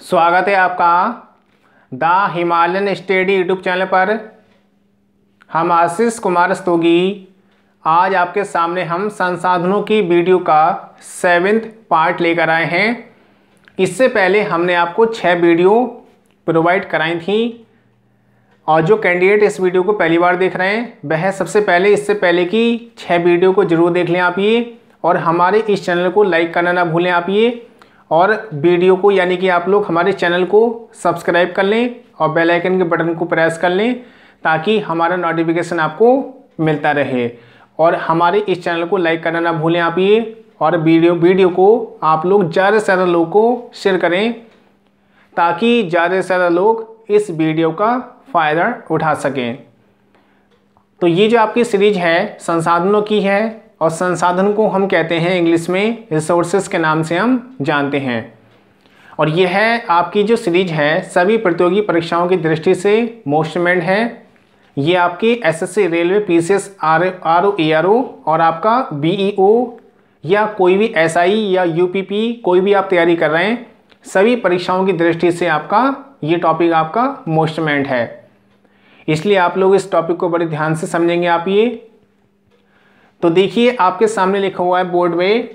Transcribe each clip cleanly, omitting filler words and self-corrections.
स्वागत है आपका the Himalayan study YouTube channel पर। हम आशीष कुमार स्तोगी आज आपके सामने हम संसाधनों की वीडियो का 7वां पार्ट लेकर आए हैं। इससे पहले हमने आपको 6 वीडियो प्रोवाइड कराई थी और जो कैंडिडेट इस वीडियो को पहली बार देख रहे हैं वह सबसे पहले इससे पहले की 6 वीडियो को ज़रूर देख लें आप ये, और हमारे इस चैनल को लाइक करना ना भूलें आप ये, और वीडियो को यानी कि आप लोग हमारे चैनल को सब्सक्राइब कर लें और बेल आइकन के बटन को प्रेस कर लें ताकि हमारा नोटिफिकेशन आपको मिलता रहे। और हमारे इस चैनल को लाइक करना ना भूलें आप ये, और वीडियो को आप लोग ज़्यादा से ज़्यादा लोगों को शेयर करें ताकि ज़्यादा से ज़्यादा लोग इस वीडियो का फ़ायदा उठा सकें। तो ये जो आपकी सीरीज है संसाधनों की है, और संसाधन को हम कहते हैं इंग्लिश में रिसोर्सेज के नाम से हम जानते हैं। और ये है आपकी जो सीरीज है सभी प्रतियोगी परीक्षाओं की दृष्टि से मोस्ट डिमांड है। ये आपकी SSC, railway, PCS, RO, ARO और आपका बीईओ या कोई भी एसआई या यूपीपी कोई भी आप तैयारी कर रहे हैं, सभी परीक्षाओं की दृष्टि से आपका ये टॉपिक आपका मोस्ट डिमांड है। इसलिए आप लोग इस टॉपिक को बड़े ध्यान से समझेंगे आप ये। तो देखिए आपके सामने लिखा हुआ है बोर्ड में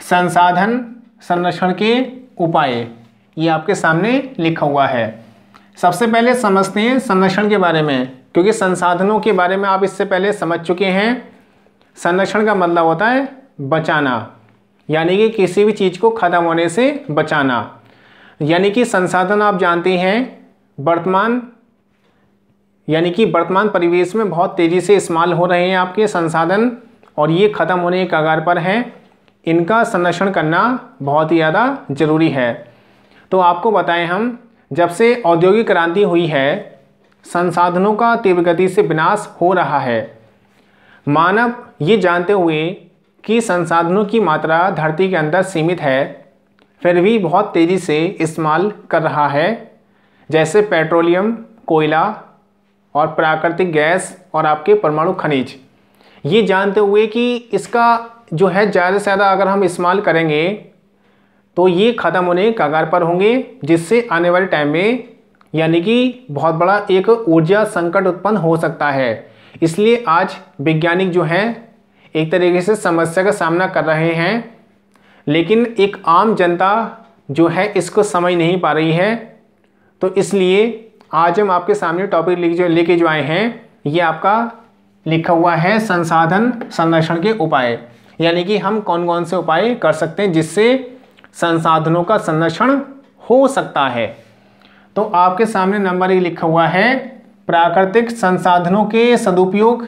संसाधन संरक्षण के उपाय, ये आपके सामने लिखा हुआ है। सबसे पहले समझते हैं संरक्षण के बारे में, क्योंकि संसाधनों के बारे में आप इससे पहले समझ चुके हैं। संरक्षण का मतलब होता है बचाना, यानी कि किसी भी चीज़ को ख़त्म होने से बचाना। यानी कि संसाधन आप जानते हैं वर्तमान परिवेश में बहुत तेज़ी से इस्तेमाल हो रहे हैं आपके संसाधन, और ये ख़त्म होने के कगार पर हैं। इनका संरक्षण करना बहुत ही ज़्यादा ज़रूरी है। तो आपको बताएं, हम जब से औद्योगिक क्रांति हुई है संसाधनों का तीव्र गति से विनाश हो रहा है। मानव ये जानते हुए कि संसाधनों की मात्रा धरती के अंदर सीमित है फिर भी बहुत तेज़ी से इस्तेमाल कर रहा है, जैसे पेट्रोलियम, कोयला और प्राकृतिक गैस और आपके परमाणु खनिज। ये जानते हुए कि इसका जो है ज़्यादा से ज़्यादा अगर हम इस्तेमाल करेंगे तो ये ख़त्म होने के कगार पर होंगे, जिससे आने वाले टाइम में यानी कि बहुत बड़ा एक ऊर्जा संकट उत्पन्न हो सकता है। इसलिए आज वैज्ञानिक जो हैं एक तरीके से समस्या का सामना कर रहे हैं, लेकिन एक आम जनता जो है इसको समझ नहीं पा रही है। तो इसलिए आज हम आपके सामने टॉपिक लेके जो आए हैं, ये आपका लिखा हुआ है संसाधन संरक्षण के उपाय, यानी कि हम कौन कौन से उपाय कर सकते हैं जिससे संसाधनों का संरक्षण हो सकता है। तो आपके सामने नंबर 1 लिखा हुआ है प्राकृतिक संसाधनों के सदुपयोग,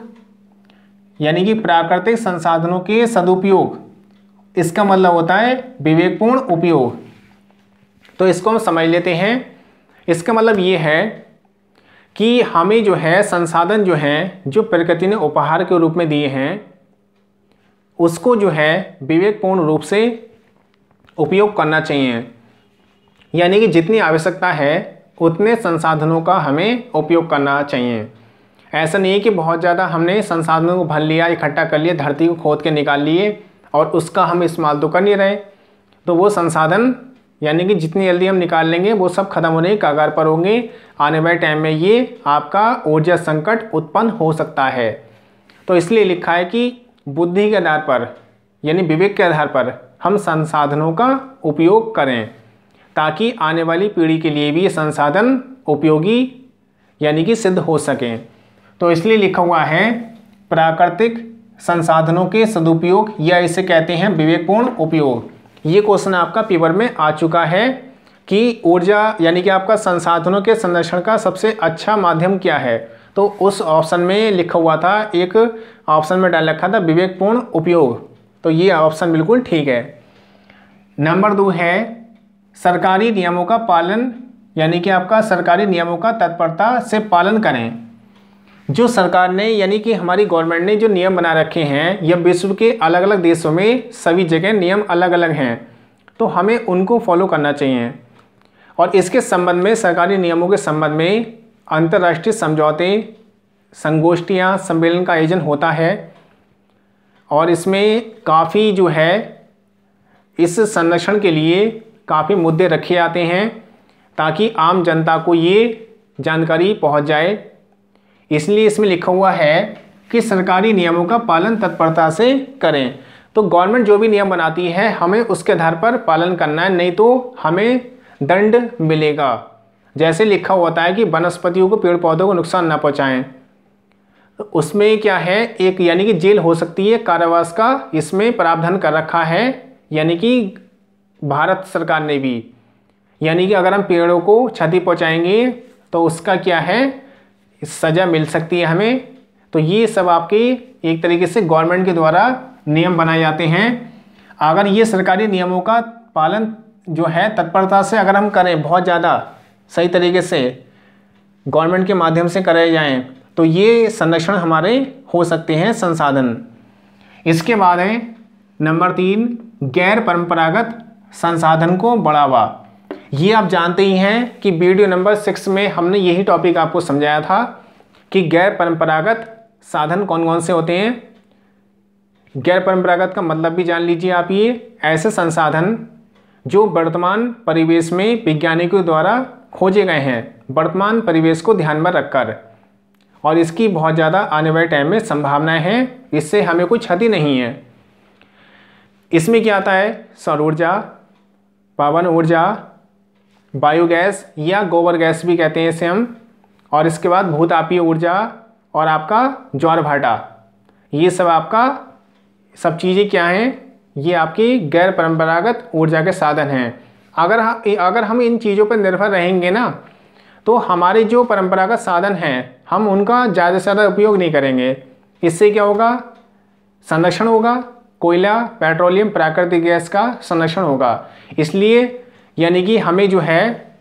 यानी कि प्राकृतिक संसाधनों के सदुपयोग, इसका मतलब होता है विवेकपूर्ण उपयोग। तो इसको हम समझ लेते हैं। इसका मतलब ये है कि हमें जो है संसाधन जो हैं जो प्रकृति ने उपहार के रूप में दिए हैं उसको जो है विवेकपूर्ण रूप से उपयोग करना चाहिए। यानी कि जितनी आवश्यकता है उतने संसाधनों का हमें उपयोग करना चाहिए। ऐसा नहीं है कि बहुत ज़्यादा हमने संसाधनों को भर लिया, इकट्ठा कर लिया, धरती को खोद के निकाल लिए और उसका हम इस्तेमाल तो कर नहीं रहे, तो वो संसाधन यानी कि जितनी जल्दी हम निकाल लेंगे वो सब खत्म होने के कगार पर होंगे। आने वाले टाइम में ये आपका ऊर्जा संकट उत्पन्न हो सकता है। तो इसलिए लिखा है कि बुद्धि के आधार पर यानी विवेक के आधार पर हम संसाधनों का उपयोग करें ताकि आने वाली पीढ़ी के लिए भी ये संसाधन उपयोगी यानी कि सिद्ध हो सकें। तो इसलिए लिखा हुआ है प्राकृतिक संसाधनों के सदुपयोग, या इसे कहते हैं विवेकपूर्ण उपयोग। ये क्वेश्चन आपका पेपर में आ चुका है कि ऊर्जा यानी कि आपका संसाधनों के संरक्षण का सबसे अच्छा माध्यम क्या है। तो उस ऑप्शन में लिखा हुआ था, एक ऑप्शन में डाल रखा था विवेकपूर्ण उपयोग, तो ये ऑप्शन बिल्कुल ठीक है। नंबर 2 है सरकारी नियमों का पालन, यानी कि आपका सरकारी नियमों का तत्परता से पालन करें। जो सरकार ने यानी कि हमारी गवर्नमेंट ने जो नियम बना रखे हैं, यह विश्व के अलग अलग देशों में सभी जगह नियम अलग अलग हैं, तो हमें उनको फॉलो करना चाहिए। और इसके संबंध में सरकारी नियमों के संबंध में अंतर्राष्ट्रीय समझौते, संगोष्ठियाँ, सम्मेलन का आयोजन होता है, और इसमें काफ़ी जो है इस संरक्षण के लिए काफ़ी मुद्दे रखे जाते हैं ताकि आम जनता को ये जानकारी पहुंच जाए। इसलिए इसमें लिखा हुआ है कि सरकारी नियमों का पालन तत्परता से करें। तो गवर्नमेंट जो भी नियम बनाती है हमें उसके आधार पर पालन करना है, नहीं तो हमें दंड मिलेगा। जैसे लिखा होता है कि वनस्पतियों को, पेड़ पौधों को नुकसान ना पहुंचाएं, तो उसमें क्या है, एक यानी कि जेल हो सकती है, कारावास का इसमें प्रावधान कर रखा है, यानी कि भारत सरकार ने भी। यानी कि अगर हम पेड़ों को क्षति पहुंचाएंगे तो उसका क्या है, सज़ा मिल सकती है हमें। तो ये सब आपके एक तरीके से गवर्नमेंट के द्वारा नियम बनाए जाते हैं। अगर ये सरकारी नियमों का पालन जो है तत्परता से अगर हम करें, बहुत ज़्यादा सही तरीके से गवर्नमेंट के माध्यम से कराए जाएं, तो ये संरक्षण हमारे हो सकते हैं संसाधन। इसके बाद है नंबर 3, गैर परंपरागत संसाधन को बढ़ावा। ये आप जानते ही हैं कि वीडियो नंबर 6 में हमने यही टॉपिक आपको समझाया था कि गैर परंपरागत साधन कौन कौन से होते हैं। गैर परंपरागत का मतलब भी जान लीजिए आप, ये ऐसे संसाधन जो वर्तमान परिवेश में वैज्ञानिकों द्वारा खोजे गए हैं, वर्तमान परिवेश को ध्यान में रखकर, और इसकी बहुत ज़्यादा आने वाले टाइम में संभावनाएं हैं, इससे हमें कोई क्षति नहीं है। इसमें क्या आता है, सौर ऊर्जा, पवन ऊर्जा, बायोगैस या गोबर गैस भी कहते हैं इसे हम, और इसके बाद भूतापीय ऊर्जा और आपका ज्वार भाटा। ये सब आपका सब चीज़ें क्या हैं, ये आपकी गैर परंपरागत ऊर्जा के साधन हैं। अगर हम इन चीज़ों पर निर्भर रहेंगे ना, तो हमारे जो परंपरागत साधन हैं हम उनका ज़्यादा से ज़्यादा उपयोग नहीं करेंगे। इससे क्या होगा, संरक्षण होगा, कोयला, पेट्रोलियम, प्राकृतिक गैस का संरक्षण होगा। इसलिए यानी कि हमें जो है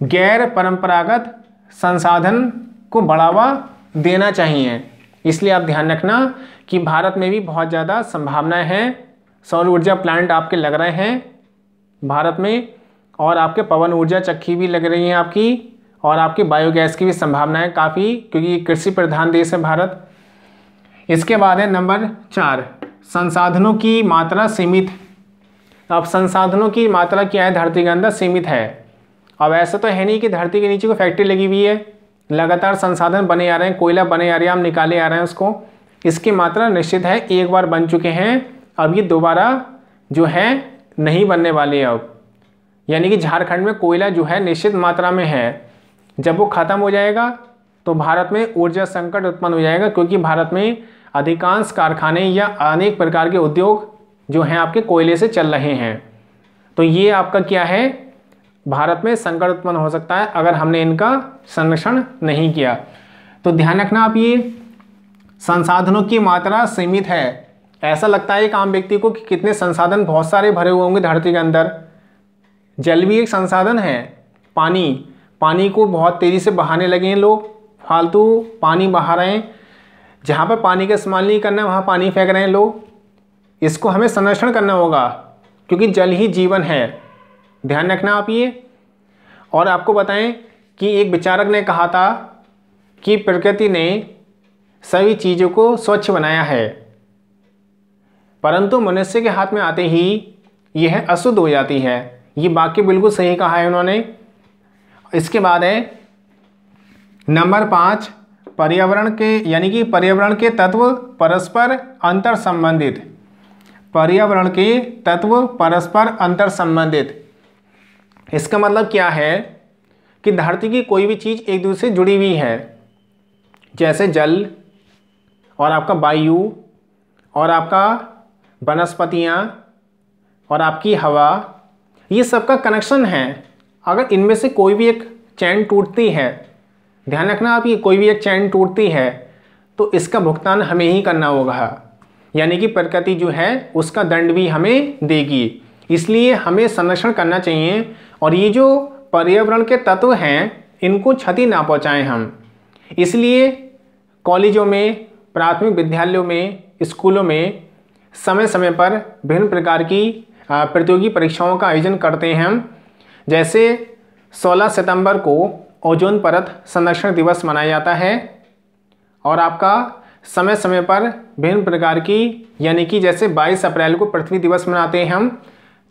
गैर परंपरागत संसाधन को बढ़ावा देना चाहिए। इसलिए आप ध्यान रखना कि भारत में भी बहुत ज़्यादा संभावनाएं हैं। सौर ऊर्जा प्लांट आपके लग रहे हैं भारत में, और आपके पवन ऊर्जा चक्की भी लग रही हैं आपकी, और आपकी बायोगैस की भी संभावनाएं काफ़ी, क्योंकि कृषि प्रधान देश है भारत। इसके बाद है नंबर 4, संसाधनों की मात्रा सीमित। अब संसाधनों की मात्रा क्या है, धरती के अंदर सीमित है। अब ऐसा तो है नहीं कि धरती के नीचे कोई फैक्ट्री लगी हुई है, लगातार संसाधन बने आ रहे हैं, कोयला बने आ रहे हैं, हम निकाले आ रहे हैं उसको। इसकी मात्रा निश्चित है, एक बार बन चुके हैं, अब ये दोबारा जो है नहीं बनने वाले अब। यानी कि झारखंड में कोयला जो है निश्चित मात्रा में है, जब वो ख़त्म हो जाएगा तो भारत में ऊर्जा संकट उत्पन्न हो जाएगा, क्योंकि भारत में अधिकांश कारखाने या अनेक प्रकार के उद्योग जो हैं आपके कोयले से चल रहे हैं। तो ये आपका क्या है, भारत में संकट उत्पन्न हो सकता है अगर हमने इनका संरक्षण नहीं किया। तो ध्यान रखना आप, ये संसाधनों की मात्रा सीमित है। ऐसा लगता है एक आम व्यक्ति को कि कितने संसाधन बहुत सारे भरे हुए होंगे धरती के अंदर। जल भी एक संसाधन है, पानी को बहुत तेज़ी से बहाने लगे हैं लोग, फालतू पानी बहा रहे हैं, जहाँ पर पानी का इस्तेमाल नहीं करना है वहाँ पानी फेंक रहे हैं लोग। इसको हमें संरक्षण करना होगा, क्योंकि जल ही जीवन है। ध्यान रखना आप ये। और आपको बताएं कि एक विचारक ने कहा था कि प्रकृति ने सभी चीज़ों को स्वच्छ बनाया है, परंतु मनुष्य के हाथ में आते ही यह अशुद्ध हो जाती है। ये वाक्य बिल्कुल सही कहा है उन्होंने। इसके बाद है नंबर 5, पर्यावरण के यानी कि पर्यावरण के तत्व परस्पर अंतर संबंधित। पर्यावरण के तत्व परस्पर अंतर संबंधित, इसका मतलब क्या है कि धरती की कोई भी चीज़ एक दूसरे से जुड़ी हुई है। जैसे जल और आपका वायु और आपका वनस्पतियाँ और आपकी हवा, ये सब का कनेक्शन है। अगर इनमें से कोई भी एक चैन टूटती है, ध्यान रखना आप, ये कोई भी एक चैन टूटती है तो इसका भुगतान हमें ही करना होगा। यानी कि प्रकृति जो है उसका दंड भी हमें देगी। इसलिए हमें संरक्षण करना चाहिए, और ये जो पर्यावरण के तत्व हैं इनको क्षति ना पहुंचाएं हम। इसलिए कॉलेजों में, प्राथमिक विद्यालयों में, स्कूलों में समय समय पर विभिन्न प्रकार की प्रतियोगी परीक्षाओं का आयोजन करते हैं हम। जैसे 16 सितंबर को ओजोन परत संरक्षण दिवस मनाया जाता है, और आपका समय समय पर विभिन्न प्रकार की, यानी कि जैसे 22 अप्रैल को पृथ्वी दिवस मनाते हैं हम,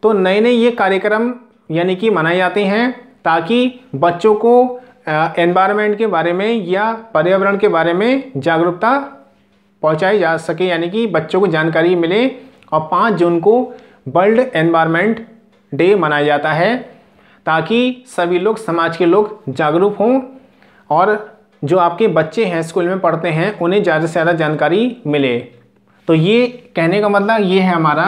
तो नए नए ये कार्यक्रम यानी कि मनाए जाते हैं ताकि बच्चों को एनवायरनमेंट के बारे में या पर्यावरण के बारे में जागरूकता पहुंचाई जा सके, यानी कि बच्चों को जानकारी मिले। और 5 जून को वर्ल्ड एनवायरनमेंट डे मनाया जाता है ताकि सभी लोग, समाज के लोग जागरूक हों और जो आपके बच्चे हैं स्कूल में पढ़ते हैं उन्हें ज़्यादा से ज़्यादा जानकारी मिले। तो ये कहने का मतलब ये है हमारा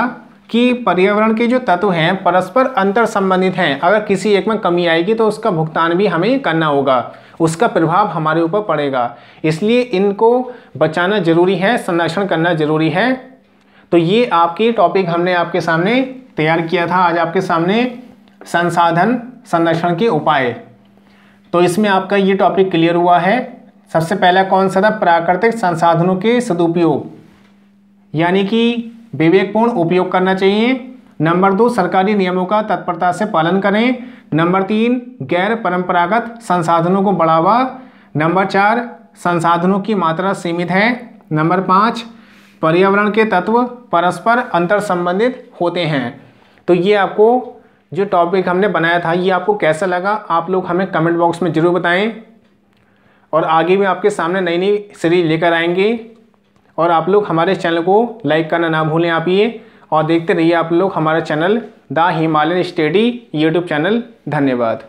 कि पर्यावरण के जो तत्व हैं परस्पर अंतर संबंधित हैं। अगर किसी एक में कमी आएगी तो उसका भुगतान भी हमें करना होगा, उसका प्रभाव हमारे ऊपर पड़ेगा। इसलिए इनको बचाना जरूरी है, संरक्षण करना जरूरी है। तो ये आपकी टॉपिक हमने आपके सामने तैयार किया था आज आपके सामने, संसाधन संरक्षण के उपाय। तो इसमें आपका ये टॉपिक क्लियर हुआ है। सबसे पहला कौन सा था? प्राकृतिक संसाधनों के सदुपयोग, यानी कि विवेकपूर्ण उपयोग करना चाहिए। नंबर 2, सरकारी नियमों का तत्परता से पालन करें। नंबर 3, गैर परंपरागत संसाधनों को बढ़ावा। नंबर 4, संसाधनों की मात्रा सीमित है। नंबर 5, पर्यावरण के तत्व परस्पर अंतर संबंधित होते हैं। तो ये आपको जो टॉपिक हमने बनाया था ये आपको कैसा लगा आप लोग हमें कमेंट बॉक्स में ज़रूर बताएं। और आगे भी आपके सामने नई नई सीरीज लेकर आएंगे। और आप लोग हमारे चैनल को लाइक करना ना भूलें आप ये, और देखते रहिए आप लोग हमारा channel the Himalayan study YouTube channel. धन्यवाद।